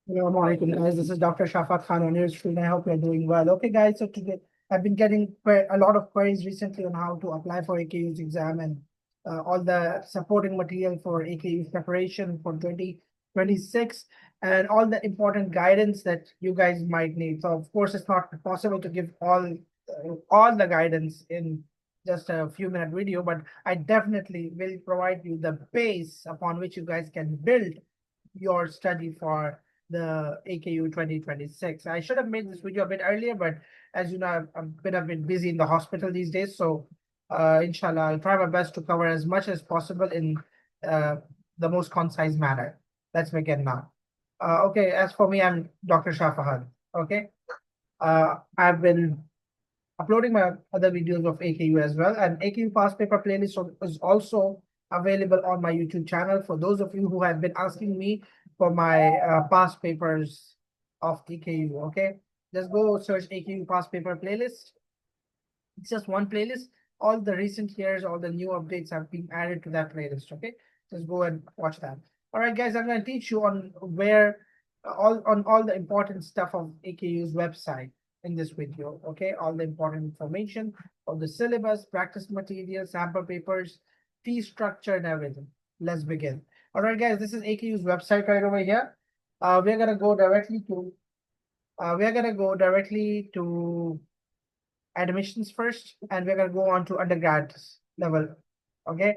Assalamu alaikum, guys. This is Dr. Shafat Khan University, and I hope you're doing well. Okay, guys. So today I've been getting a lot of queries recently on how to apply for AKU's exam and all the supporting material for AKU's preparation for 2026 and all the important guidance that you guys might need. So of course, it's not possible to give all the guidance in just a few minute video, but I definitely will provide you the base upon which you guys can build your study for the AKU 2026. I should have made this video a bit earlier, but as you know, I've been a bit busy in the hospital these days. So, inshallah, I'll try my best to cover as much as possible in uh, the most concise manner. Let's begin now. Okay, as for me, I'm Dr. Shafahad. Okay, I've been uploading my other videos of AKU as well, and AKU past paper playlist is also available on my YouTube channel for those of you who have been asking me for my past papers of AKU. Okay, just go search AKU past paper playlist. It's just one playlist. All the recent years, all the new updates have been added to that playlist. Okay, just go and watch that. All right, guys, I'm going to teach you on where all the important stuff of AKU's website in this video. Okay, all the important information of the syllabus, practice material, sample papers, fee structure, and everything. Let's begin. All right, guys, this is AKU's website right over here. We're gonna go directly to admissions first, and we're gonna go on to undergrad level, okay?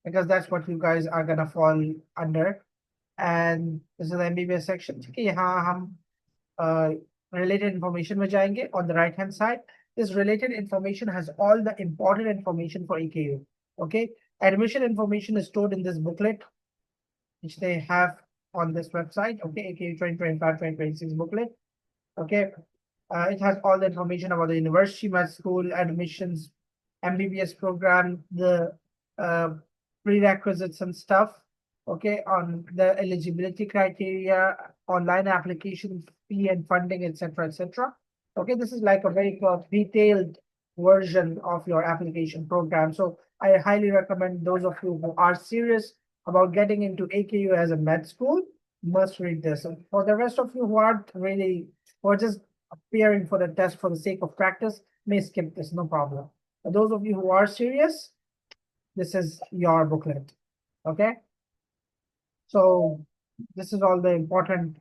Because that's what you guys are gonna fall under. And this is the MBBS section. ठीक है, यहाँ हम related information में जाएंगे on the right hand side. This related information has all the important information for AKU. Okay, admission information is stored in this booklet, which they have on this website. Okay, AKU 2025-2026 booklet. Okay, it has all the information about the university, med school, admissions, MBBS program, the uh, prerequisites and stuff. Okay, on the eligibility criteria, online application fee and funding, etc., etc. Okay, this is like a very detailed version of your application program. So I highly recommend those of you who are serious about getting into AKU as a med school must read this. And for the rest of you who aren't really, who are just appearing for the test for the sake of practice, may skip this, no problem. For those of you who are serious, this is your booklet. Okay. So this is all the important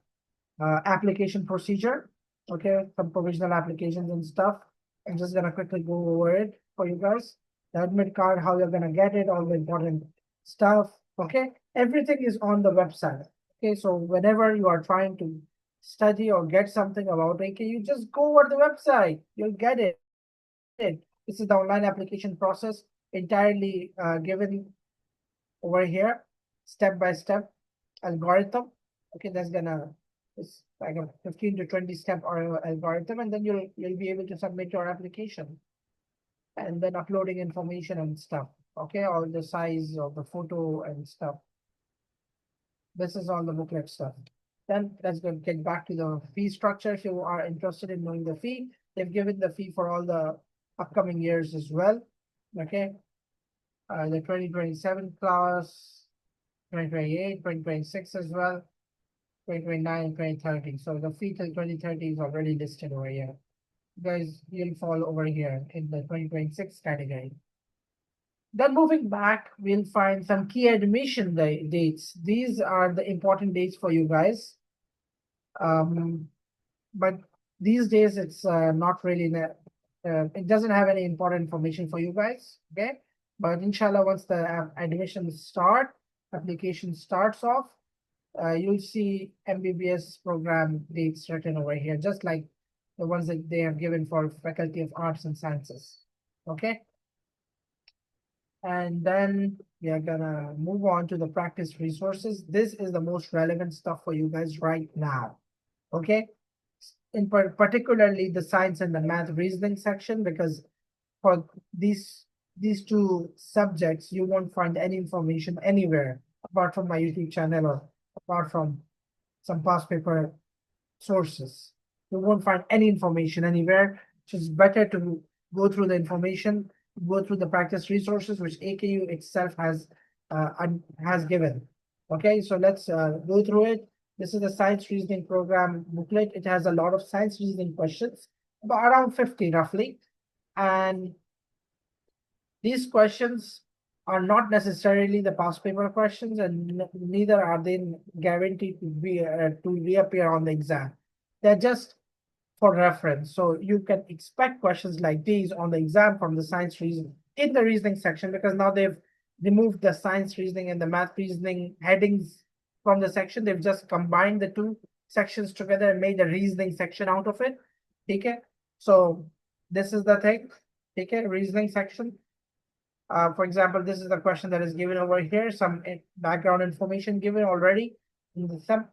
application procedure. Okay, some provisional applications and stuff. I'm just gonna quickly go over it for you guys. The admit card, how you're gonna get it, all the important stuff. Okay, everything is on the website. Okay, so whenever you are trying to study or get something about AKU, just go over the website. You'll get it. This is the online application process entirely given over here, step by step algorithm. Okay, that's gonna it's like a 15 to 20 step or algorithm, and then you'll be able to submit your application and then uploading information and stuff. Okay, all the size of the photo and stuff. This is all the booklet stuff. Then let's go get back to the fee structure. If you are interested in knowing the fee, they've given the fee for all the upcoming years as well. Okay, the 2027 class, 2028, 2026 as well, 2029, 2030. So the fee till 2030 is already listed over here. Guys, you'll fall over here in the 2026 category. Then moving back, we'll find some key admission dates. These are the important dates for you guys. But these days it's not really, it doesn't have any important information for you guys, okay? But inshallah, once the admissions start, application starts off, you'll see MBBS program dates written over here, just like the ones that they have given for Faculty of Arts and Sciences. Okay. And then we are gonna move on to the practice resources. This is the most relevant stuff for you guys right now. Okay. In particularly the science and the math reasoning section, because for these two subjects, you won't find any information anywhere apart from my YouTube channel or apart from some past paper sources. You won't find any information anywhere. So it's better to go through the information, go through the practice resources which AKU itself has given. Okay, so let's go through it. This is the science reasoning program booklet. It has a lot of science reasoning questions, about around 50 roughly. And these questions are not necessarily the past paper questions, and neither are they guaranteed to reappear on the exam. They're just for reference. So you can expect questions like these on the exam from the science reasoning in the reasoning section, because now they've removed the science reasoning and the math reasoning headings from the section. They've just combined the two sections together and made a reasoning section out of it. Okay. So this is the thing. Okay, reasoning section. For example, this is the question that is given over here, some background information given already.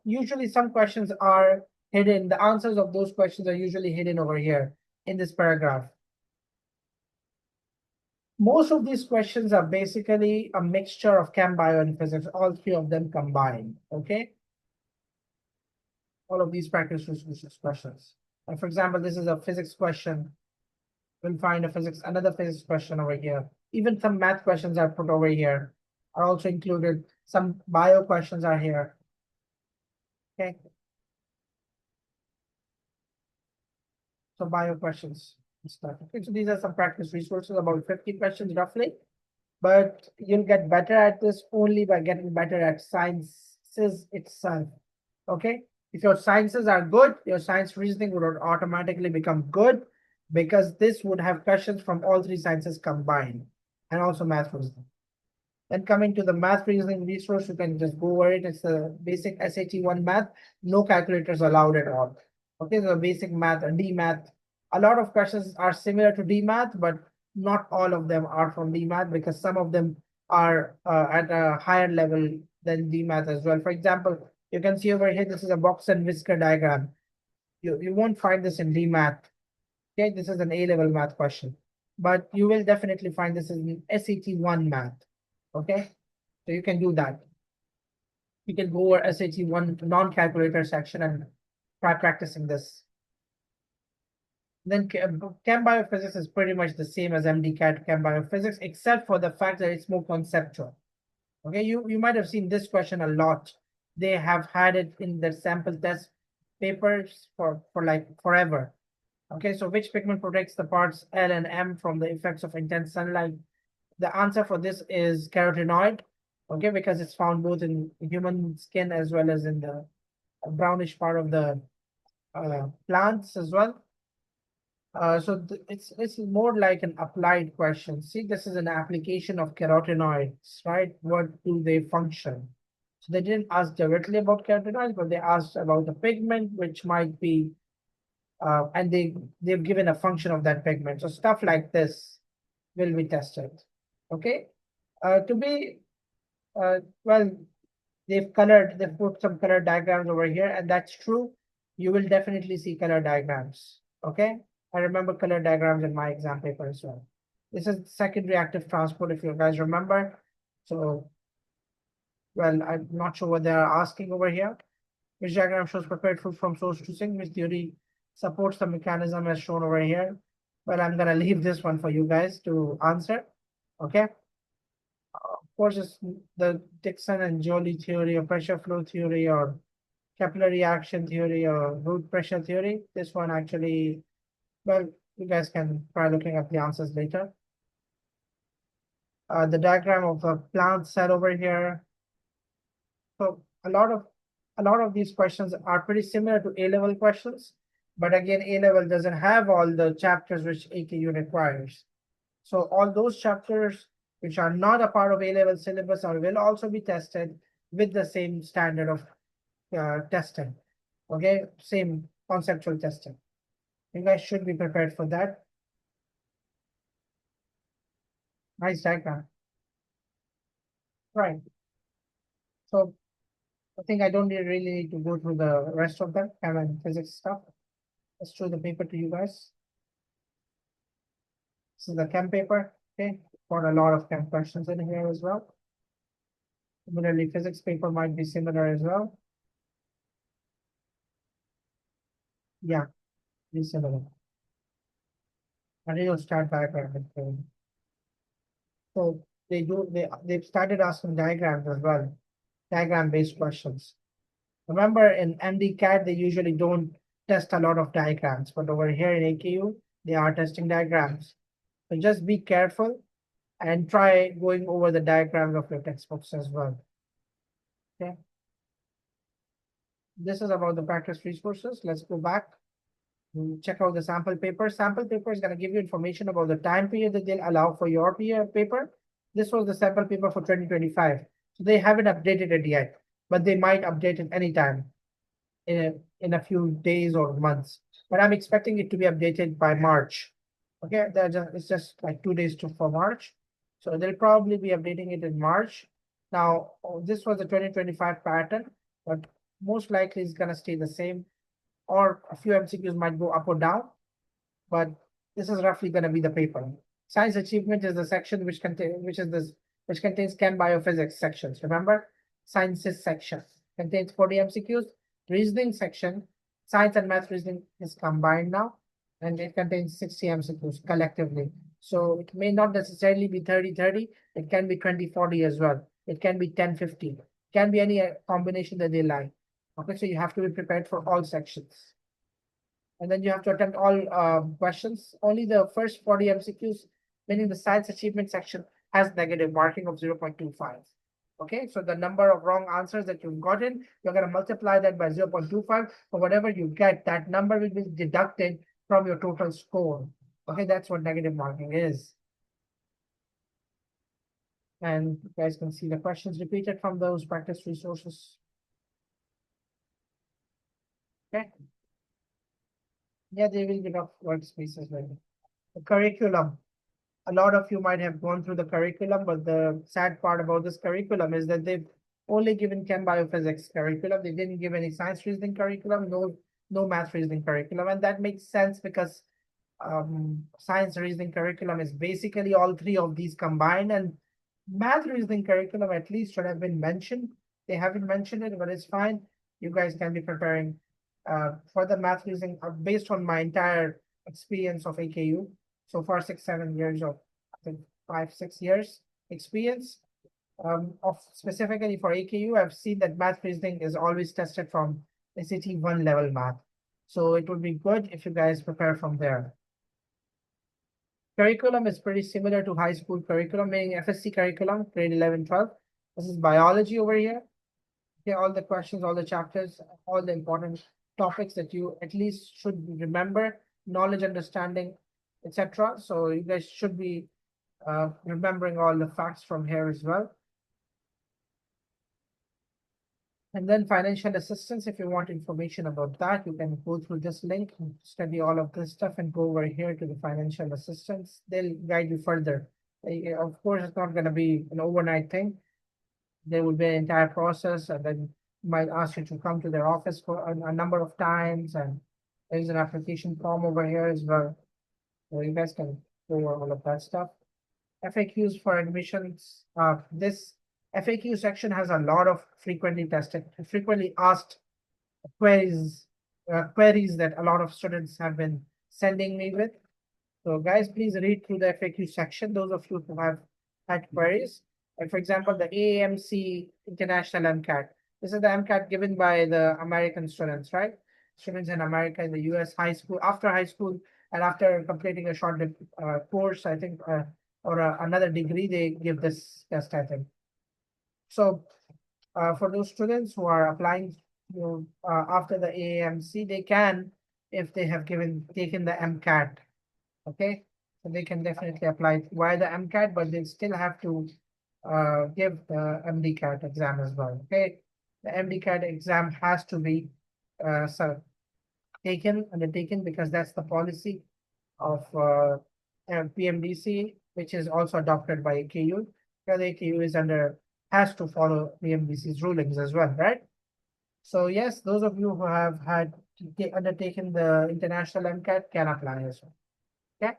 Usually some questions are hidden. The answers of those questions are usually hidden over here in this paragraph. Most of these questions are basically a mixture of chem, bio, and physics, all three of them combined, okay? All of these practice questions. And for example, this is a physics question. We'll find another physics question over here. Even some math questions are put over here, are also included. Some bio questions are here. Okay. So bio questions. Okay, so these are some practice resources, about 50 questions roughly. But you'll get better at this only by getting better at sciences itself. Okay. If your sciences are good, your science reasoning would automatically become good, because this would have questions from all three sciences combined, and also math reasoning. Then coming to the math reasoning resource, you can just go over it. It's the basic SAT1 math, no calculators allowed at all. Okay, so basic math, D math. A lot of questions are similar to D math, but not all of them are from D math, because some of them are at a higher level than D math as well. For example, you can see over here, this is a box and whisker diagram. You won't find this in D math. Okay, this is an A-level math question, but you will definitely find this in SAT1 math. Okay, so you can do that. You can go over SAT1 non-calculator section and try practicing this. Then Chem Biophysics is pretty much the same as MDCAT Chem Biophysics, except for the fact that it's more conceptual. Okay, you might have seen this question a lot. They have had it in their sample test papers for like forever. Okay, so which pigment protects the parts L and M from the effects of intense sunlight? The answer for this is carotenoid. Okay, because it's found both in human skin as well as in the brownish part of the plants as well. So it's more like an applied question. See, this is an application of carotenoids, right? What do they function? So they didn't ask directly about carotenoids, but they asked about the pigment, which might be, and they've given a function of that pigment. So stuff like this will be tested. Okay. To be well, they've put some color diagrams over here, and that's true. You will definitely see color diagrams. Okay. I remember color diagrams in my exam paper as well. This is second reactive transport, if you guys remember. So, well, I'm not sure what they are asking over here. Which diagram shows prepared food from source to sink? Which theory supports the mechanism as shown over here? Well, I'm gonna leave this one for you guys to answer. Okay. Of course, it's the Dixon and Joly theory, or pressure flow theory, or capillary action theory, or root pressure theory. This one actually, well, you guys can try looking at the answers later. The diagram of a plant cell over here. So a lot of these questions are pretty similar to A-level questions, but again, A-level doesn't have all the chapters which AKU requires. So all those chapters which are not a part of A-level syllabus will also be tested with the same standard of testing. Okay, same conceptual testing. You guys should be prepared for that. Nice diagram. Right. So I think I don't really need to go through the rest of them, chem and physics stuff. Let's show the paper to you guys. This is the chem paper. Okay, got a lot of chem questions in here as well. Similarly, physics paper might be similar as well. Yeah, be similar. And you'll start diagram. So they've started asking diagrams as well, diagram based questions. Remember, in MDCAT, they usually don't test a lot of diagrams, but over here in AKU, they are testing diagrams. So just be careful and try going over the diagrams of your textbooks as well. Okay. This is about the practice resources. Let's go back. Check out the sample paper. Sample paper is going to give you information about the time period that they'll allow for your paper. This was the sample paper for 2025. So they haven't updated it yet, but they might update it anytime in a few days or months. But I'm expecting it to be updated by March. Okay, it's just like 2 days for March. So they'll probably be updating it in March. Now, this was the 2025 pattern, but most likely it's gonna stay the same, or a few MCQs might go up or down, but this is roughly gonna be the paper. Science achievement is the section which contains chem biophysics sections. Remember, sciences section contains 40 MCQs. Reasoning section, science and math reasoning is combined now, and it contains 60 MCQs collectively. So it may not necessarily be 30-30, it can be 20-40 as well. It can be 10-50. It can be any combination that they like. Okay, so you have to be prepared for all sections. And then you have to attempt all questions. Only the first 40 MCQs, meaning the science achievement section, has negative marking of 0.25. Okay, so the number of wrong answers that you've gotten, you're going to multiply that by 0.25. For whatever you get, that number will be deducted from your total score. Okay, that's what negative marking is. And you guys can see the questions repeated from those practice resources. Okay. Yeah, they will give up workspaces. The curriculum. A lot of you might have gone through the curriculum, but the sad part about this curriculum is that they've only given chem biophysics curriculum. They didn't give any science reasoning curriculum, no math reasoning curriculum. And that makes sense because science reasoning curriculum is basically all three of these combined, and math reasoning curriculum at least should have been mentioned. They haven't mentioned it, but it's fine. You guys can be preparing for the math reasoning based on my entire experience of AKU. So far, 6-7 years of, I think 5-6 years experience of specifically for AKU, I've seen that math reasoning is always tested from SAT 1 level math. So it would be good if you guys prepare from there. Curriculum is pretty similar to high school curriculum, meaning FSC curriculum, grade 11, 12. This is biology over here. Okay, all the questions, all the chapters, all the important topics that you at least should remember, knowledge, understanding, etc. So you guys should be remembering all the facts from here as well. And then financial assistance, if you want information about that, you can go through this link and study all of this stuff and go over here to the financial assistance. They'll guide you further. Of course, it's not going to be an overnight thing. There will be an entire process, and then might ask you to come to their office for a number of times. And there's an application form over here as well. So you guys can go over all of that stuff. FAQs for admissions. This FAQ section has a lot of frequently asked queries that a lot of students have been sending me with. So guys, please read through the FAQ section, those of you who have had queries. And for example, the AMC International MCAT. This is the MCAT given by the American students, right? Students in America, in the US, high school, after high school, and after completing a short course, I think, or another degree, they give this test, I think. So for those students who are applying after the AAMC, they can, if they have taken the MCAT, okay? So they can definitely apply via the MCAT, but they still have to give the MDCAT exam as well, okay? The MDCAT exam has to be undertaken because that's the policy of PMDC, which is also adopted by AKU. Because AKU has to follow PMDC's rulings as well, right? So yes, those of you who have had undertaken the international MCAT can apply as well. Okay.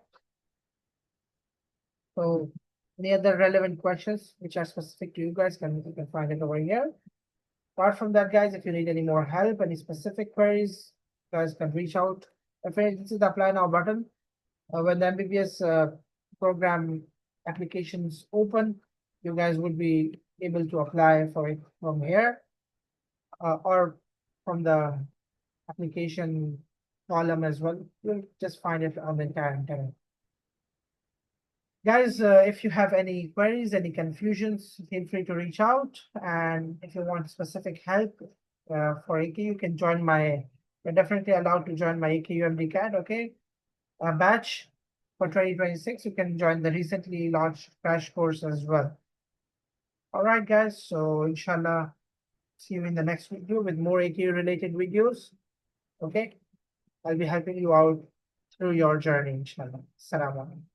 So any other relevant questions which are specific to you guys, you can find it over here. Apart from that, guys, if you need any more help, any specific queries, you guys can reach out. This is the apply now button. When the MBBS program applications open, you guys would be able to apply for it from here. Or from the application column as well. You'll just find it on the entire internet. Guys, if you have any queries, any confusions, feel free to reach out. And if you want specific help for AKU, you can join my, you're definitely allowed to join my AKU MDCAT, okay? Batch for 2026. You can join the recently launched crash course as well. All right, guys. So inshallah, see you in the next video with more AKU related videos. Okay. I'll be helping you out through your journey, inshallah. Assalamu alaikum.